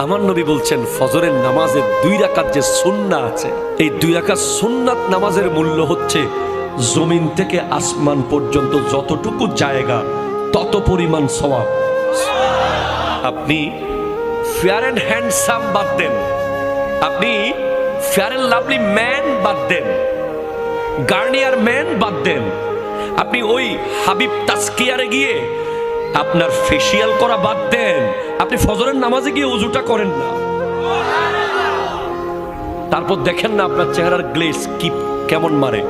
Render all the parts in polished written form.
আমার নবী বলছেন ফজরের নামাজের 2 রাকাত যে সুন্নাত আছে, এই 2 রাকাত সুন্নাত নামাজের মূল্য হচ্ছে জমিন থেকে আসমান পর্যন্ত যতটুকু জায়গা তত পরিমাণ সওয়াব। আপনি ফেয়ার অ্যান্ড হ্যান্ডসাম বাদ দেন, আপনি ফেয়ার অ্যান্ড লাভলি ম্যান বাদ দেন, গার্নিয়ার ম্যান বাদ দেন, আপনি ওই হাবিব তাসকিয়ারে গিয়ে আপনার ফেসিয়াল করা বাদ দেন, আপনি ফজরের নামাজে গিয়ে উজুটা করেন না, তারপর দেখেন না আপনার চেহারার গ্লেজ কি কেমন মারে।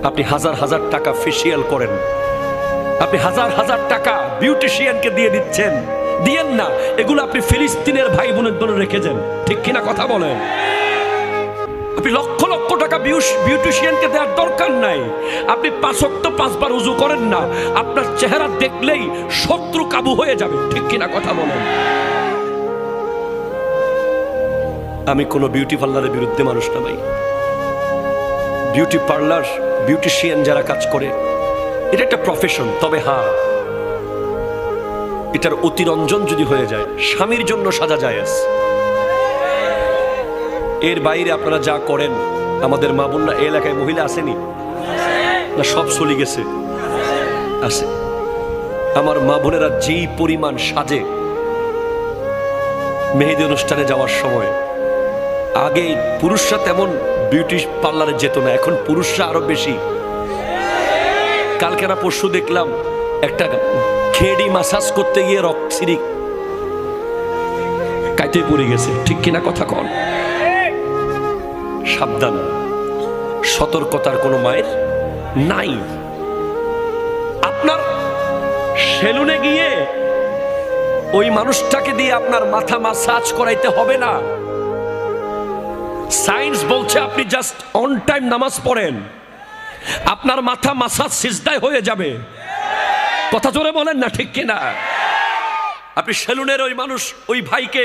আপনি হাজার হাজার টাকা ফেসিয়াল করেন, আপনি হাজার হাজার টাকা বিউটিশিয়ানকে দিয়ে দিচ্ছেন, দিয়েন না, এগুলো আপনি ফিলিস্তিনের ভাই বোনের জন্য রেখে যান, ঠিক কিনা কথা বলেন? আপনি লক্ষ লক্ষ টাকা বিউটিশিয়ানকে দেওয়ার দরকার নাই। আপনি 5 ওয়াক্ত 5 বার উজু করেন না, আপনার চেহারা দেখলেই শত্রু কাবু হয়ে যাবে, ঠিক কিনা কথা বলেন? আমি কোনো বিউটি পার্লারের বিরুদ্ধে মানুষ না ভাই। বিউটি পার্লার, বিউটিশিয়ান যারা কাজ করে, এটা একটা প্রফেশন। তবে হ্যাঁ, এটার অতিরঞ্জন যদি হয়ে যায়, স্বামীর জন্য সাজা জায়েজ। এর বাইরে আপনারা যা করেন, আমাদের মা বোনরা এই এলাকায় মহিলা আসেনি না, সব চলে গেছে, আছে। আমার মা বোনেরা যেই পরিমাণ সাজে মেহেদি অনুষ্ঠানে যাওয়ার সময়, আগে পুরুষরা তেমন বিউটি পার্লারে যেত না, এখন পুরুষরা আরো বেশি। কালকে না পরশু দেখলাম একটা খেড়ি মাসাজ করতে গিয়ে রক্সিরি কাইতে পড়ে গেছে, ঠিক কিনা কথা কন? সাবধান, সতর্কতার কোনো মায়ের নাই। আপনার সেলুনে গিয়ে ওই মানুষটাকে দিয়ে আপনার মাথা মাসাজ করাইতে হবে না। সায়েন্স বলছে আপনি জাস্ট অন টাইম নামাজ পড়েন, আপনার মাথা মাসাজ সিজদায় হয়ে যাবে। কথা জোরে বলেন না, ঠিক কিনা? আপনি সেলুনের ওই মানুষ, ওই ভাইকে